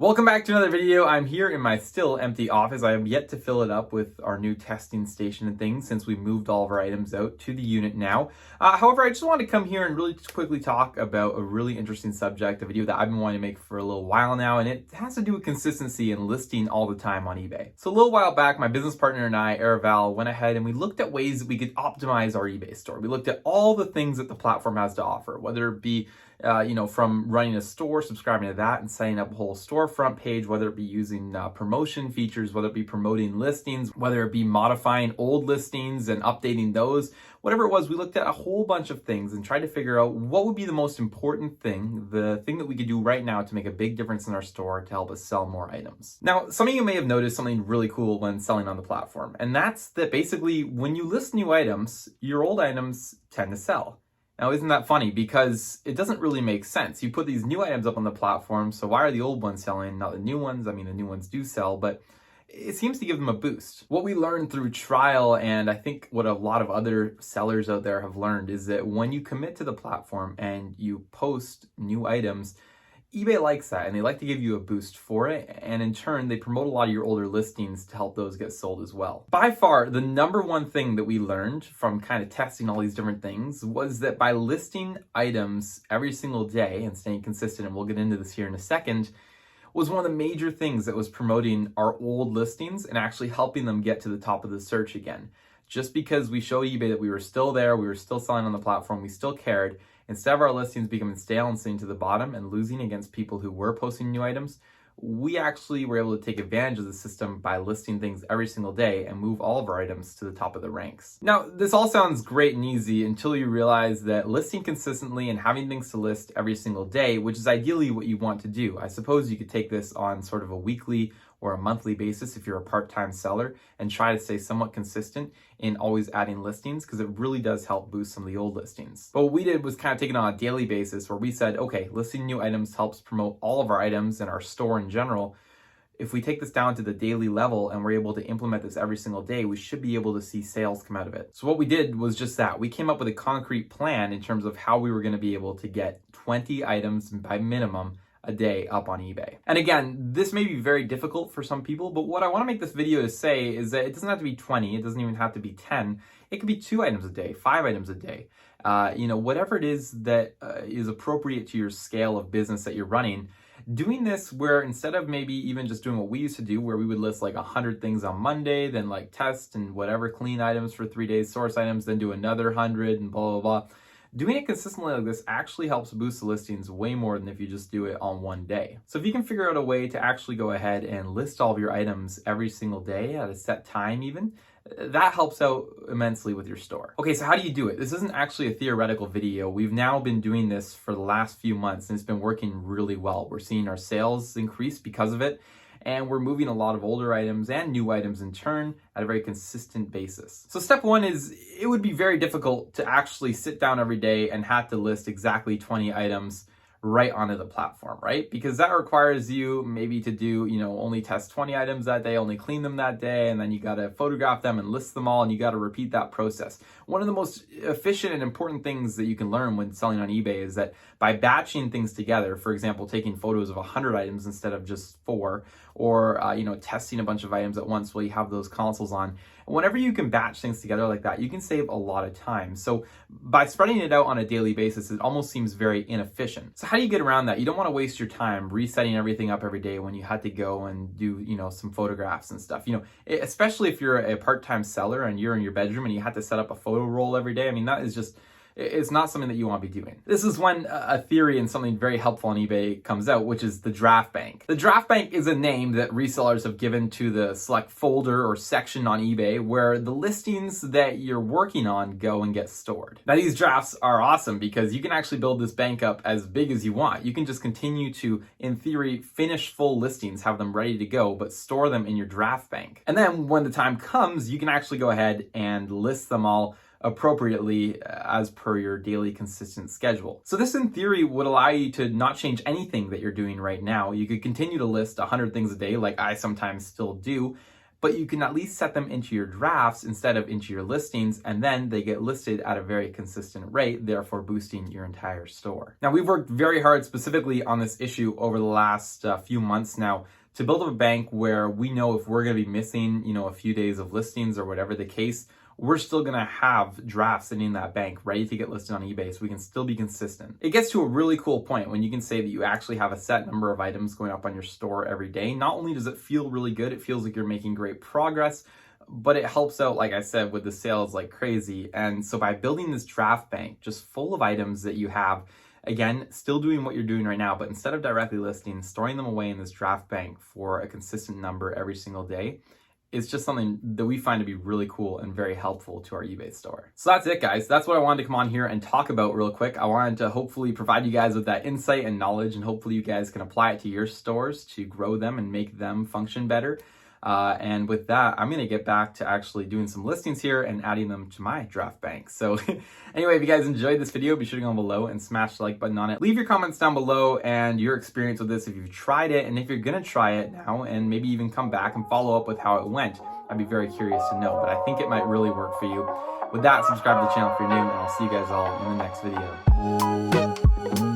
Welcome back to another video. I'm here in my still empty office. I have yet to fill it up with our new testing station and things since we moved all of our items out to the unit now. However, I just wanted to come here and really quickly talk about a really interesting subject, a video that I've been wanting to make for a little while now, and it has to do with consistency and listing all the time on eBay. So a little while back, my business partner and I, Araval, went ahead and we looked at ways that we could optimize our eBay store. We looked at all the things that the platform has to offer, whether it be from running a store, subscribing to that and setting up a whole storefront page, whether it be using promotion features, whether it be promoting listings, whether it be modifying old listings and updating those, whatever it was, we looked at a whole bunch of things and tried to figure out what would be the most important thing, the thing that we could do right now to make a big difference in our store to help us sell more items. Now, some of you may have noticed something really cool when selling on the platform, and that's that basically when you list new items, your old items tend to sell. Now, isn't that funny? Because it doesn't really make sense. You put these new items up on the platform, so why are the old ones selling, not the new ones? I mean, the new ones do sell, but it seems to give them a boost. What we learned through trial, and I think what a lot of other sellers out there have learned, is that when you commit to the platform and you post new items, eBay likes that and they like to give you a boost for it, and in turn they promote a lot of your older listings to help those get sold as well. By far, the number one thing that we learned from kind of testing all these different things was that by listing items every single day and staying consistent, and we'll get into this here in a second, was one of the major things that was promoting our old listings and actually helping them get to the top of the search again. Just because we showed eBay that we were still there, we were still selling on the platform, we still cared, instead of our listings becoming stale and sitting to the bottom and losing against people who were posting new items, we actually were able to take advantage of the system by listing things every single day and move all of our items to the top of the ranks. Now, this all sounds great and easy until you realize that listing consistently and having things to list every single day, which is ideally what you want to do. I suppose you could take this on sort of a weekly or a monthly basis if you're a part-time seller and try to stay somewhat consistent in always adding listings, because it really does help boost some of the old listings. But what we did was kind of take it on a daily basis where we said, okay, listing new items helps promote all of our items and our store in general. If we take this down to the daily level and we're able to implement this every single day, we should be able to see sales come out of it. So what we did was just that. We came up with a concrete plan in terms of how we were going to be able to get 20 items by minimum a day up on eBay. And again, this may be very difficult for some people, but what I want to make this video to say is that it doesn't have to be 20, it doesn't even have to be 10, it could be 2 items a day, 5 items a day. Whatever it is that is appropriate to your scale of business that you're running. Doing this where instead of maybe even just doing what we used to do, where we would list like 100 things on Monday, then like test and whatever clean items for 3 days, source items, then do another 100 and blah, blah, blah. Doing it consistently like this actually helps boost the listings way more than if you just do it on one day. So if you can figure out a way to actually go ahead and list all of your items every single day at a set time even, that helps out immensely with your store. Okay, so how do you do it? This isn't actually a theoretical video. We've now been doing this for the last few months and it's been working really well. We're seeing our sales increase because of it, and we're moving a lot of older items and new items in turn at a very consistent basis. So step one is, it would be very difficult to actually sit down every day and have to list exactly 20 items right onto the platform, right? Because that requires you maybe to do, only test 20 items that day, only clean them that day, and then you gotta photograph them and list them all, and you gotta repeat that process. One of the most efficient and important things that you can learn when selling on eBay is that by batching things together, for example, taking photos of 100 items instead of just 4, or testing a bunch of items at once while you have those consoles on. Whenever you can batch things together like that, you can save a lot of time. So by spreading it out on a daily basis, it almost seems very inefficient. So how do you get around that? You don't want to waste your time resetting everything up every day when you had to go and do, some photographs and stuff. Especially if you're a part-time seller and you're in your bedroom and you have to set up a photo roll every day. I mean, that is just, it's not something that you want to be doing. This is when a theory and something very helpful on eBay comes out, which is the draft bank. The draft bank is a name that resellers have given to the select folder or section on eBay where the listings that you're working on go and get stored. Now, these drafts are awesome because you can actually build this bank up as big as you want. You can just continue to, in theory, finish full listings, have them ready to go, but store them in your draft bank. And then when the time comes, you can actually go ahead and list them all appropriately as per your daily consistent schedule. So this in theory would allow you to not change anything that you're doing right now. You could continue to list 100 things a day like I sometimes still do, but you can at least set them into your drafts instead of into your listings, and then they get listed at a very consistent rate, therefore boosting your entire store. Now, we've worked very hard specifically on this issue over the last few months now to build up a bank where we know if we're going to be missing, a few days of listings or whatever the case, we're still going to have drafts sitting in that bank ready to get listed on eBay, so we can still be consistent. It gets to a really cool point when you can say that you actually have a set number of items going up on your store every day. Not only does it feel really good, it feels like you're making great progress, but it helps out, like I said, with the sales like crazy. And so by building this draft bank just full of items that you have, again, still doing what you're doing right now, but instead of directly listing, storing them away in this draft bank for a consistent number every single day, it's just something that we find to be really cool and very helpful to our eBay store. So that's it, guys. That's what I wanted to come on here and talk about real quick. I wanted to hopefully provide you guys with that insight and knowledge, and hopefully you guys can apply it to your stores to grow them and make them function better. And with that, I'm going to get back to actually doing some listings here and adding them to my draft bank. So anyway, if you guys enjoyed this video, be sure to go down below and smash the like button on it. Leave your comments down below and your experience with this, if you've tried it and if you're going to try it now, and maybe even come back and follow up with how it went. I'd be very curious to know, but I think it might really work for you. With that, subscribe to the channel if you're new, and I'll see you guys all in the next video.